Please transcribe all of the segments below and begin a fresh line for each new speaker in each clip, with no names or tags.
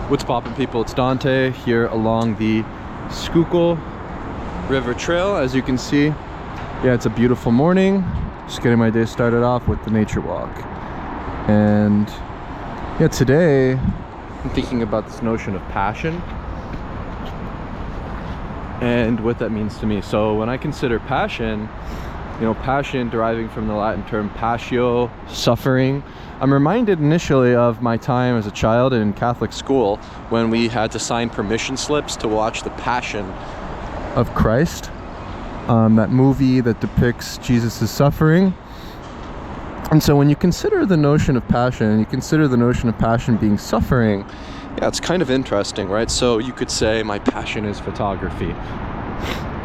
What's poppin', people? It's Dante here along the Schuylkill River Trail. As you can see, yeah, it's a beautiful morning. Just getting my day started off with the nature walk. And yeah, today I'm thinking about this notion of passion and what that means to me. So when I consider passion, passion deriving from the Latin term passio, suffering, I'm reminded initially of my time as a child in Catholic school when we had to sign permission slips to watch The Passion of Christ, that movie that depicts Jesus' suffering. And so when you consider the notion of passion, and you consider the notion of passion being suffering, yeah, it's kind of interesting, right? So you could say my passion is photography.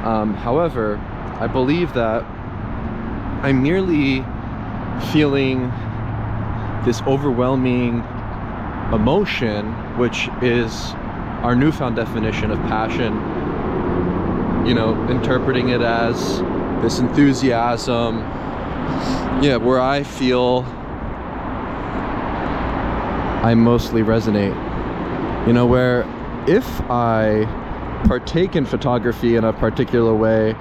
However, I believe that I'm merely feeling this overwhelming emotion, which is our newfound definition of passion, interpreting it as this enthusiasm, where I feel I mostly resonate, where if I partake in photography in a particular way,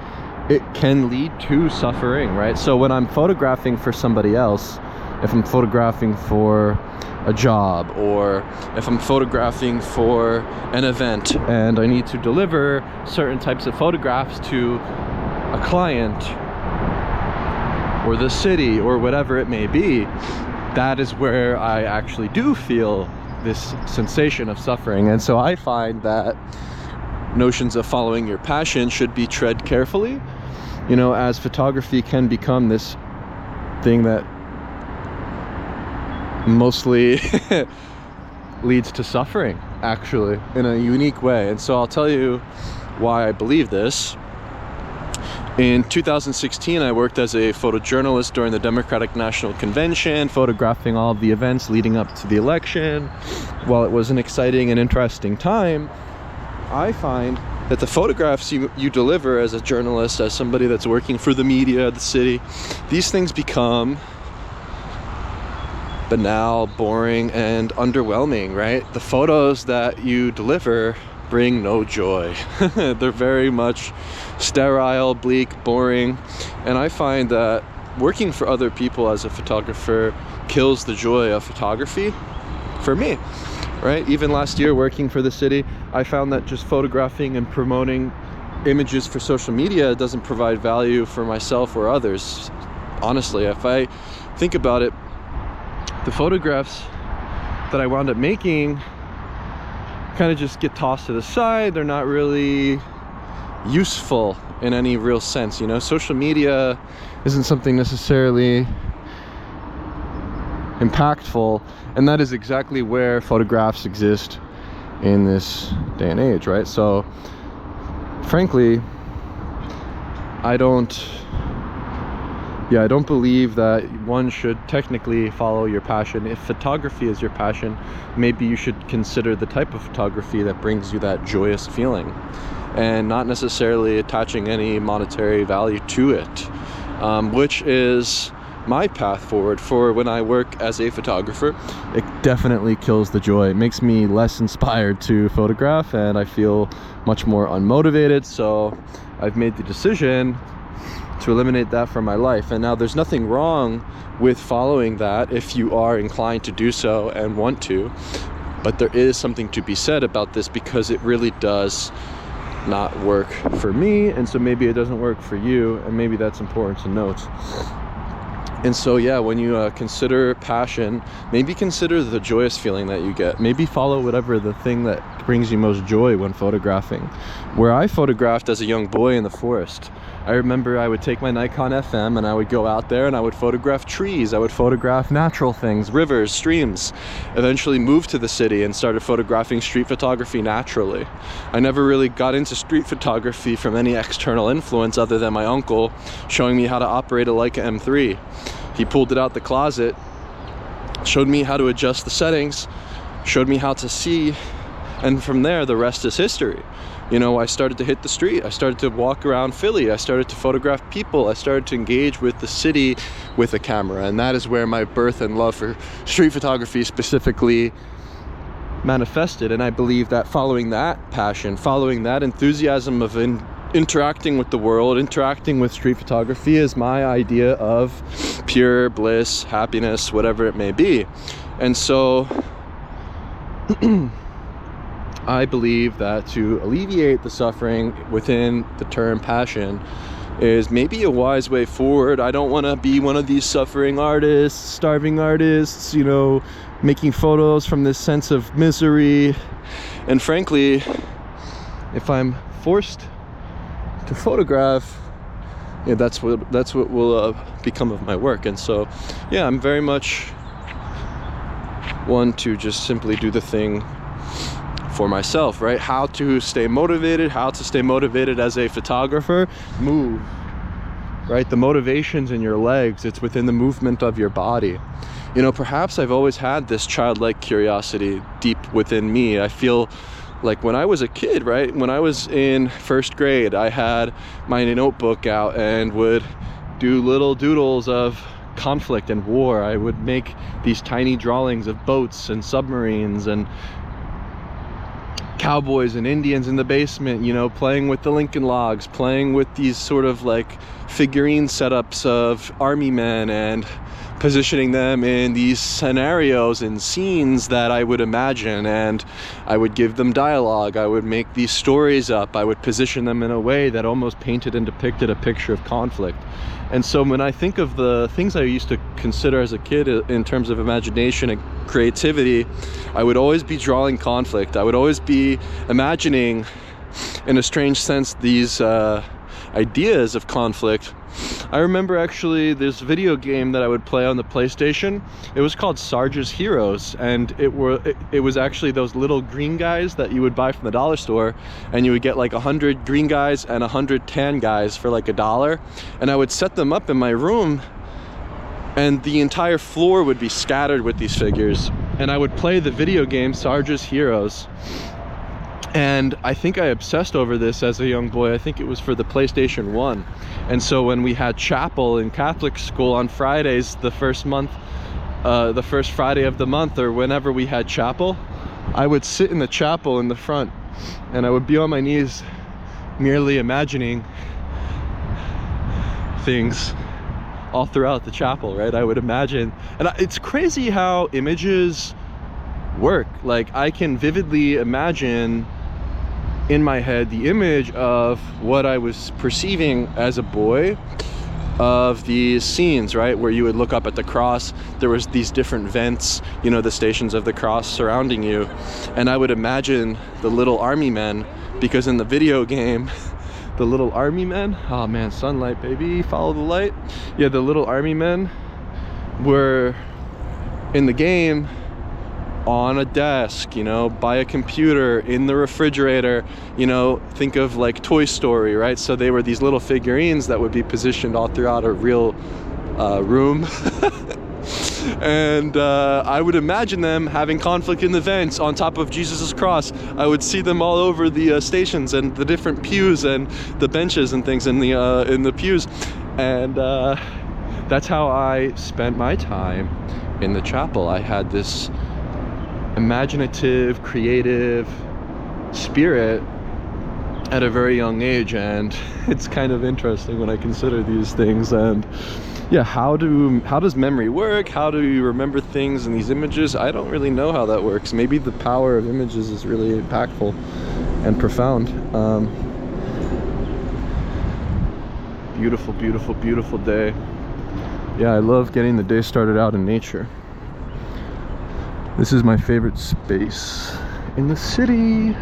it can lead to suffering, right? So when I'm photographing for somebody else, if I'm photographing for a job, or if I'm photographing for an event and I need to deliver certain types of photographs to a client or the city or whatever it may be, that is where I actually do feel this sensation of suffering. And so I find that notions of following your passion should be tread carefully, as photography can become this thing that mostly leads to suffering, actually, in a unique way. And so I'll tell you why I believe this. In 2016, I worked as a photojournalist during the Democratic National Convention, photographing all of the events leading up to the election. While it was an exciting and interesting time, I find that the photographs you deliver as a journalist, as somebody that's working for the media, the city, these things become banal, boring, and underwhelming, right? The photos that you deliver bring no joy. They're very much sterile, bleak, boring, and I find that working for other people as a photographer kills the joy of photography for me, right? Even last year working for the city, I found that just photographing and promoting images for social media doesn't provide value for myself or others. Honestly, if I think about it, the photographs that I wound up making kind of just get tossed to the side. They're not really useful in any real sense. Social media isn't something necessarily impactful, and that is exactly where photographs exist in this day and age, right? So frankly, I don't believe that one should technically follow your passion. If photography is your passion, maybe you should consider the type of photography that brings you that joyous feeling, and not necessarily attaching any monetary value to it, which is my path forward for when I work as a photographer. It definitely kills the joy. It makes me less inspired to photograph, and I feel much more unmotivated. So I've made the decision to eliminate that from my life. And now there's nothing wrong with following that if you are inclined to do so and want to, but there is something to be said about this, because it really does not work for me, and so maybe it doesn't work for you, and maybe that's important to note. And so when you consider passion, maybe consider the joyous feeling that you get. Maybe follow whatever the thing that brings you most joy when photographing. Where I photographed as a young boy in the forest, I remember I would take my Nikon FM and I would go out there and I would photograph trees, I would photograph natural things, rivers, streams. Eventually moved to the city and started photographing street photography naturally. I never really got into street photography from any external influence other than my uncle showing me how to operate a Leica M3. He pulled it out the closet, showed me how to adjust the settings, showed me how to see, and from there the rest is history. I started to hit the street, I started to walk around Philly, I started to photograph people, I started to engage with the city with a camera, and that is where my birth and love for street photography specifically manifested. And I believe that following that passion, following that enthusiasm of interacting with the world, interacting with street photography, is my idea of pure bliss, happiness, whatever it may be. And so I believe that to alleviate the suffering within the term passion is maybe a wise way forward. I don't want to be one of these suffering artists, starving artists, you know, making photos from this sense of misery. And frankly, if I'm forced to photograph, yeah, that's what will become of my work. And so, yeah, I'm very much one to just simply do the thing for myself, right? How to stay motivated as a photographer. Move, right? The motivation's in your legs. It's within the movement of your body. You know, perhaps I've always had this childlike curiosity deep within me. I feel like when I was a kid, right? When I was in first grade, I had my notebook out and would do little doodles of conflict and war. I would make these tiny drawings of boats and submarines and cowboys and Indians in the basement, you know, playing with the Lincoln Logs, playing with these sort of like figurine setups of army men and positioning them in these scenarios and scenes that I would imagine, and I would give them dialogue. I would make these stories up. I would position them in a way that almost painted and depicted a picture of conflict. And so when I think of the things I used to consider as a kid in terms of imagination and creativity, I would always be drawing conflict. I would always be imagining, in a strange sense, these ideas of conflict. I remember actually this video game that I would play on the PlayStation. It was called Sarge's Heroes, and it was actually those little green guys that you would buy from the dollar store, and you would get like 100 green guys and 100 tan guys for like $1, and I would set them up in my room, and the entire floor would be scattered with these figures, and I would play the video game Sarge's Heroes. And I think I obsessed over this as a young boy. I think it was for the PlayStation 1. And so when we had chapel in Catholic school on Fridays, the first Friday of the month, or whenever we had chapel, I would sit in the chapel in the front, and I would be on my knees merely imagining things all throughout the chapel, right? I would imagine, and it's crazy how images work. Like, I can vividly imagine in my head the image of what I was perceiving as a boy of these scenes, right, where you would look up at the cross. There was these different vents, you know, the stations of the cross surrounding you, and I would imagine the little army men, because in the video game the little army men, oh man, sunlight baby, follow the light. Yeah, the little army men were in the game on a desk, you know, by a computer, in the refrigerator, you know, think of like Toy Story, right? So they were these little figurines that would be positioned all throughout a real room. And I would imagine them having conflict in the vents on top of Jesus's cross. I would see them all over the stations and the different pews and the benches and things in the pews. And that's how I spent my time in the chapel. I had this imaginative, creative spirit at a very young age, and it's kind of interesting when I consider these things. And yeah, how does memory work? How do you remember things in these images? I don't really know how that works. Maybe the power of images is really impactful and profound. Beautiful, beautiful, beautiful day. Yeah, I love getting the day started out in nature. This is my favorite space in the city.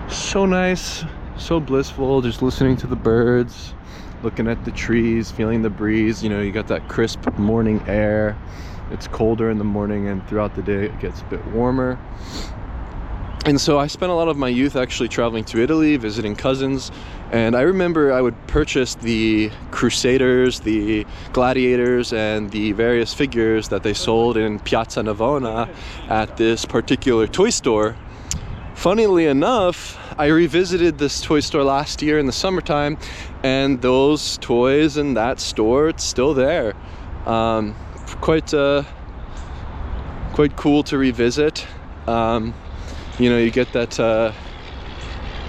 So nice, so blissful, just listening to the birds, looking at the trees, feeling the breeze. You know, you got that crisp morning air. It's colder in the morning, and throughout the day it gets a bit warmer. And so I spent a lot of my youth actually traveling to Italy, visiting cousins, and I remember I would purchase the Crusaders, the Gladiators, and the various figures that they sold in Piazza Navona at this particular toy store. Funnily enough, I revisited this toy store last year in the summertime, and those toys in that store, it's still there. Quite cool to revisit. You get that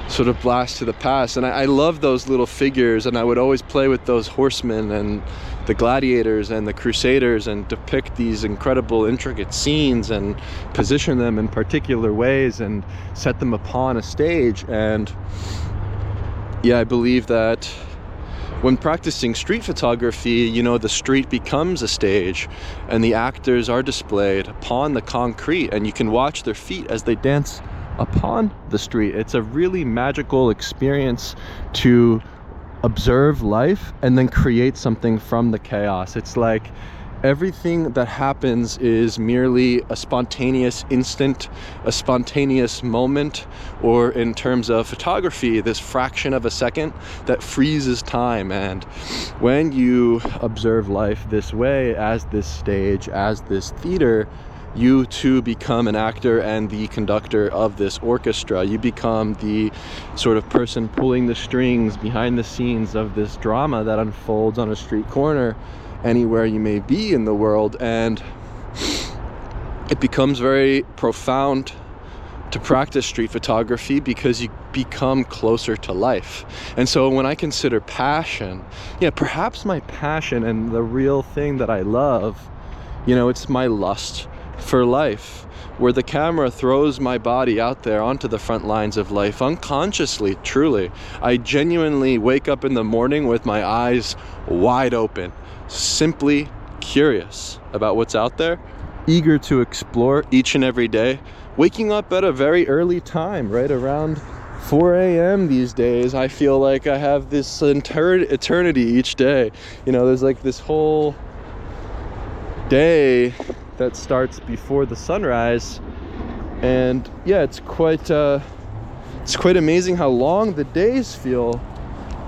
sort of blast to the past. And I love those little figures, and I would always play with those horsemen and the gladiators and the crusaders and depict these incredible intricate scenes and position them in particular ways and set them upon a stage. And yeah, I believe that when practicing street photography, the street becomes a stage and the actors are displayed upon the concrete, and you can watch their feet as they dance upon the street. It's a really magical experience to observe life and then create something from the chaos. It's like everything that happens is merely a spontaneous instant, a spontaneous moment, or in terms of photography, this fraction of a second that freezes time. And when you observe life this way, as this stage, as this theater, you too become an actor and the conductor of this orchestra. You become the sort of person pulling the strings behind the scenes of this drama that unfolds on a street corner anywhere you may be in the world. And it becomes very profound to practice street photography because you become closer to life. And so when I consider passion, perhaps my passion and the real thing that I love, it's my lust for life, where the camera throws my body out there onto the front lines of life unconsciously. Truly, I genuinely wake up in the morning with my eyes wide open, simply curious about what's out there, eager to explore each and every day, waking up at a very early time, right around 4 a.m. these days. I feel like I have this eternity each day. There's like this whole day that starts before the sunrise, and it's quite amazing how long the days feel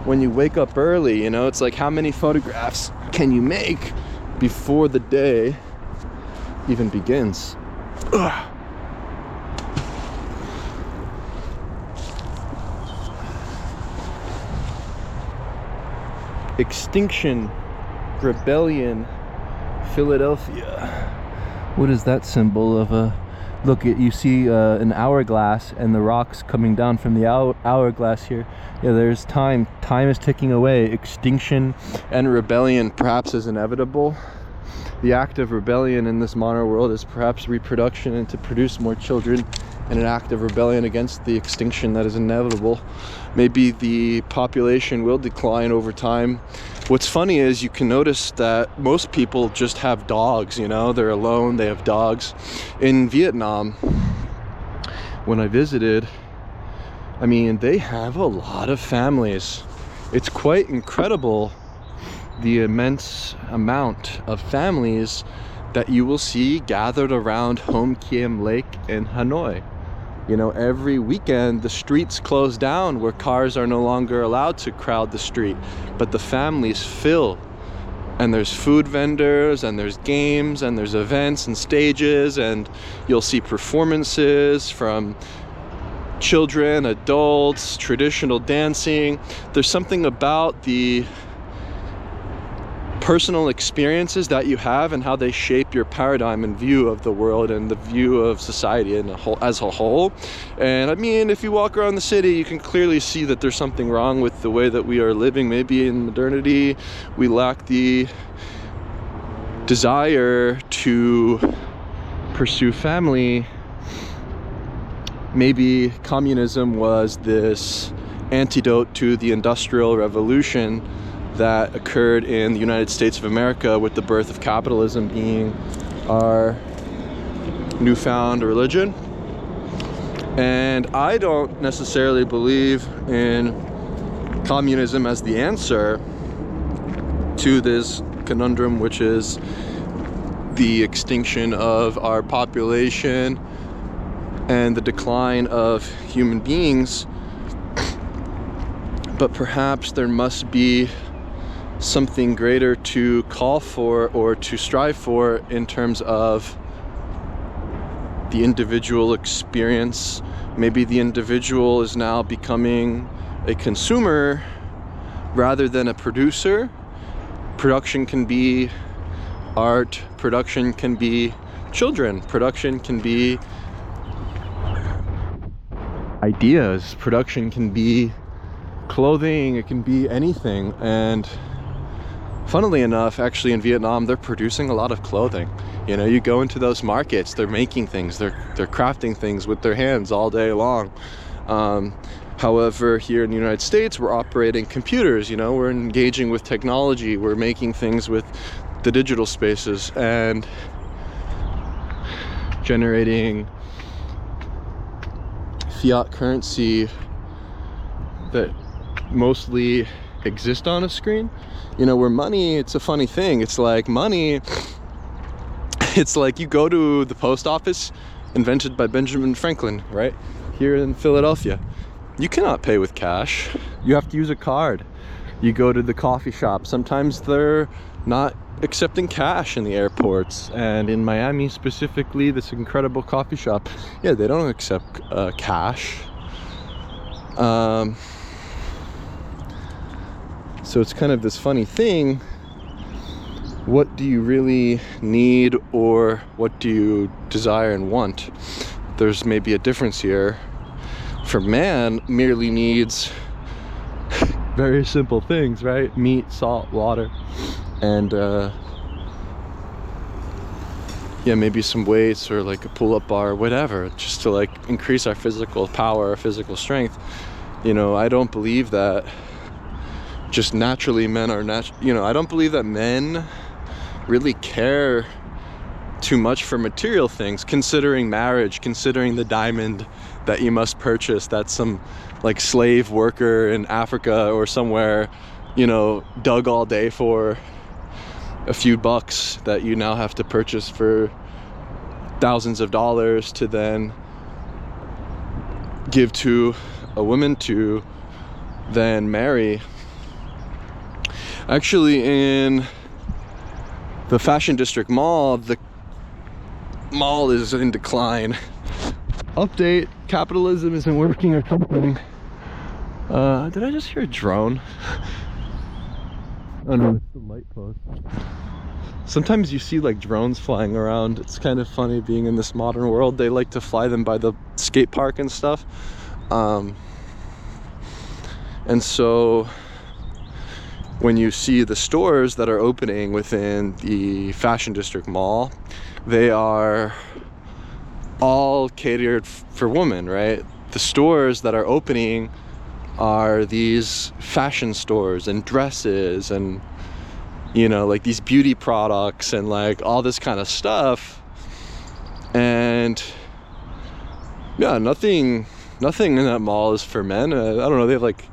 when you wake up early. It's like, how many photographs can you make before the day even begins? Ugh. Extinction Rebellion, Philadelphia. What is that symbol of? Look, you see an hourglass and the rocks coming down from the hourglass here. There's time. Time is ticking away. Extinction and rebellion perhaps is inevitable. The act of rebellion in this modern world is perhaps reproduction and to produce more children, and an act of rebellion against the extinction that is inevitable. Maybe the population will decline over time. What's funny is you can notice that most people just have dogs, they're alone, they have dogs. In Vietnam, when I visited, they have a lot of families. It's quite incredible the immense amount of families that you will see gathered around Hom Kiem Lake in Hanoi. Every weekend the streets close down where cars are no longer allowed to crowd the street, but the families fill, and there's food vendors, and there's games, and there's events and stages, and you'll see performances from children, adults, traditional dancing. There's something about the personal experiences that you have and how they shape your paradigm and view of the world and the view of society as a whole. And if you walk around the city, you can clearly see that there's something wrong with the way that we are living. Maybe in modernity we lack the desire to pursue family. Maybe communism was this antidote to the Industrial Revolution that occurred in the United States of America, with the birth of capitalism being our newfound religion. And I don't necessarily believe in communism as the answer to this conundrum, which is the extinction of our population and the decline of human beings. But perhaps there must be something greater to call for or to strive for in terms of the individual experience. Maybe the individual is now becoming a consumer rather than a producer. Production can be art, production can be children, production can be ideas. Production can be clothing, it can be anything. And funnily enough, actually in Vietnam, they're producing a lot of clothing. You know, you go into those markets, they're making things, they're crafting things with their hands all day long. However, here in the United States, we're operating computers, you know, we're engaging with technology, we're making things with the digital spaces and generating fiat currency that mostly exist on a screen. You know, where money, it's a funny thing. It's like money, it's like you go to the post office, invented by Benjamin Franklin, right? Here in Philadelphia. You cannot pay with cash. You have to use a card. You go to the coffee shop. Sometimes they're not accepting cash in the airports. And in Miami specifically, this incredible coffee shop, yeah, they don't accept cash. So it's kind of this funny thing. What do you really need, or what do you desire and want? There's maybe a difference here. For man, merely needs very simple things, right? Meat, salt, water, and yeah, maybe some weights or like a pull-up bar, whatever, just to like increase our physical power, our physical strength. You know, I don't believe that just naturally men are I don't believe that men really care too much for material things, considering marriage, considering the diamond that you must purchase that some like slave worker in Africa or somewhere, you know, dug all day for a few bucks that you now have to purchase for thousands of dollars to then give to a woman to then marry. Actually, in the Fashion District Mall, the mall is in decline. Update, capitalism isn't working or something. Did I just hear a drone? Oh no, it's the light post. Sometimes you see like drones flying around. It's kind of funny being in this modern world. They like to fly them by the skate park and stuff. And so when you see the stores that are opening within the Fashion District Mall, they are all catered for women, right? The stores that are opening are these fashion stores and dresses and, you know, like these beauty products and like all this kind of stuff. And yeah, nothing in that mall is for men. I don't know, they have like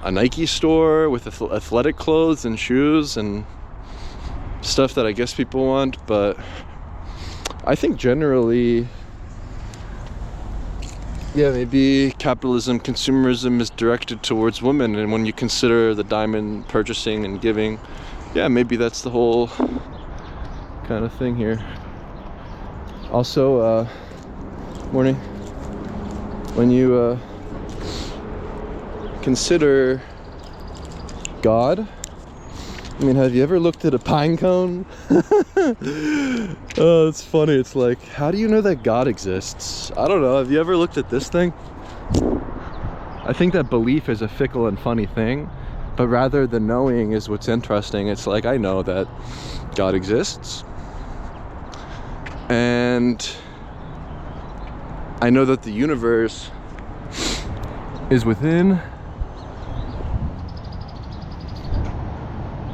a Nike store with athletic clothes and shoes and stuff that I guess people want, but I think generally, yeah, maybe capitalism, consumerism is directed towards women, and when you consider the diamond purchasing and giving, yeah, maybe that's the whole kind of thing here. Also, morning, when you consider God, I mean, have you ever looked at a pine cone? Oh, it's funny. It's like, how do you know that God exists? I don't know. Have you ever looked at this thing? I think that belief is a fickle and funny thing, but rather than knowing is what's interesting. It's like, I know that God exists, and I know that the universe is within.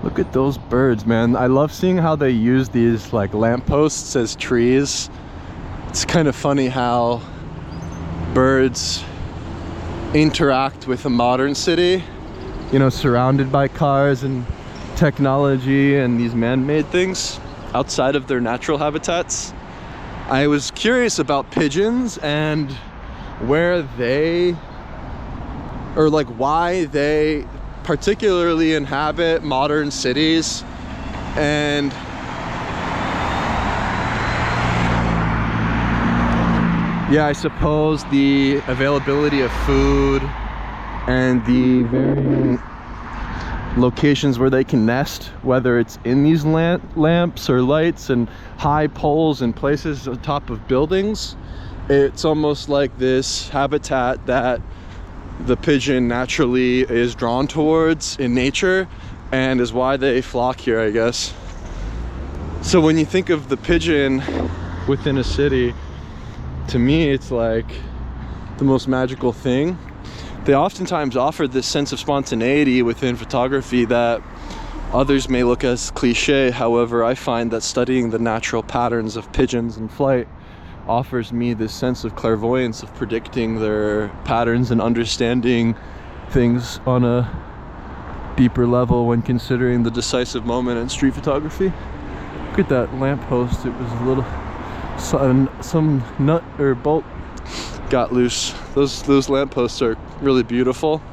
Look at those birds, man. I love seeing how they use these like lampposts as trees. It's kind of funny how birds interact with a modern city, you know, surrounded by cars and technology and these man-made things outside of their natural habitats. I was curious about pigeons and where they, or like why they particularly inhabit modern cities. And yeah, I suppose the availability of food and the varying locations where they can nest, whether it's in these lamps or lights and high poles and places on top of buildings, It's almost like this habitat that the pigeon naturally is drawn towards in nature, and is why they flock here, I guess. So when you think of the pigeon within a city, to me it's like the most magical thing. They oftentimes offer this sense of spontaneity within photography that others may look as cliche. However, I find that studying the natural patterns of pigeons in flight offers me this sense of clairvoyance, of predicting their patterns and understanding things on a deeper level when considering the decisive moment in street photography. Look at that lamppost. It was a little, some nut or bolt got loose. Those lampposts are really beautiful.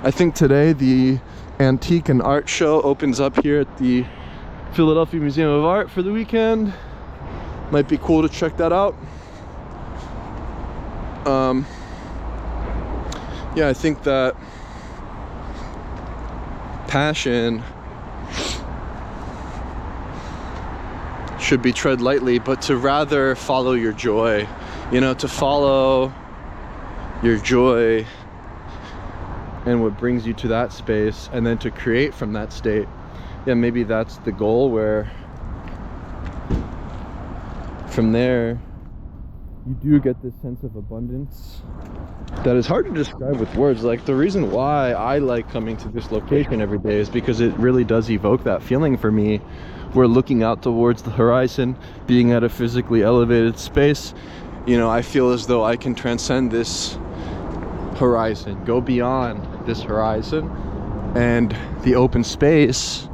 I think today the Antique and Art Show opens up here at the Philadelphia Museum of Art for the weekend. Might be cool to check that out. Yeah, I think that passion should be tread lightly, but to rather follow your joy, you know, to follow your joy and what brings you to that space, and then to create from that state. Yeah, maybe that's the goal, where from there you do get this sense of abundance that is hard to describe with words. Like, the reason why I like coming to this location every day is because it really does evoke that feeling for me. We're looking out towards the horizon, being at a physically elevated space. You know, I feel as though I can transcend this horizon, go beyond this horizon, and the open space,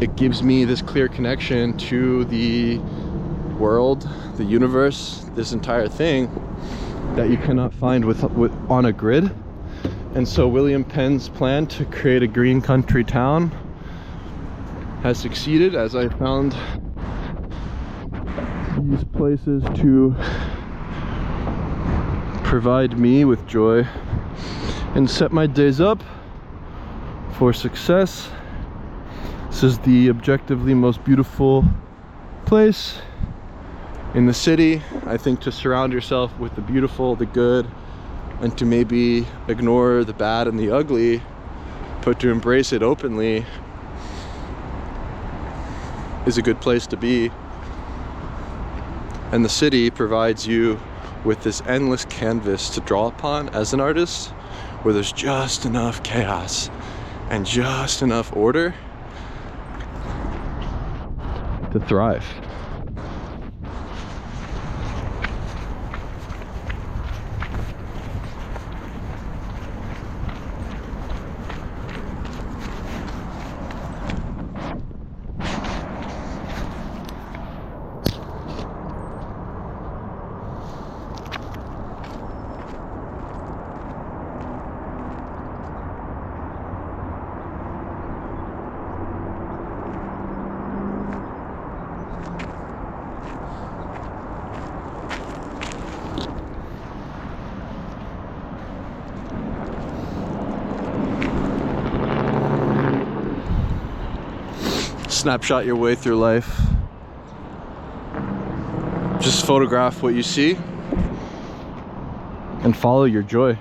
it gives me this clear connection to the world, the universe, this entire thing that you cannot find with on a grid. And so William Penn's plan to create a green country town has succeeded, as I found these places to provide me with joy and set my days up for success. This is the objectively most beautiful place in the city. I think to surround yourself with the beautiful, the good, and to maybe ignore the bad and the ugly, but to embrace it openly, is a good place to be. And the city provides you with this endless canvas to draw upon as an artist, where there's just enough chaos and just enough order to thrive. Snapshot your way through life. Just photograph what you see and follow your joy.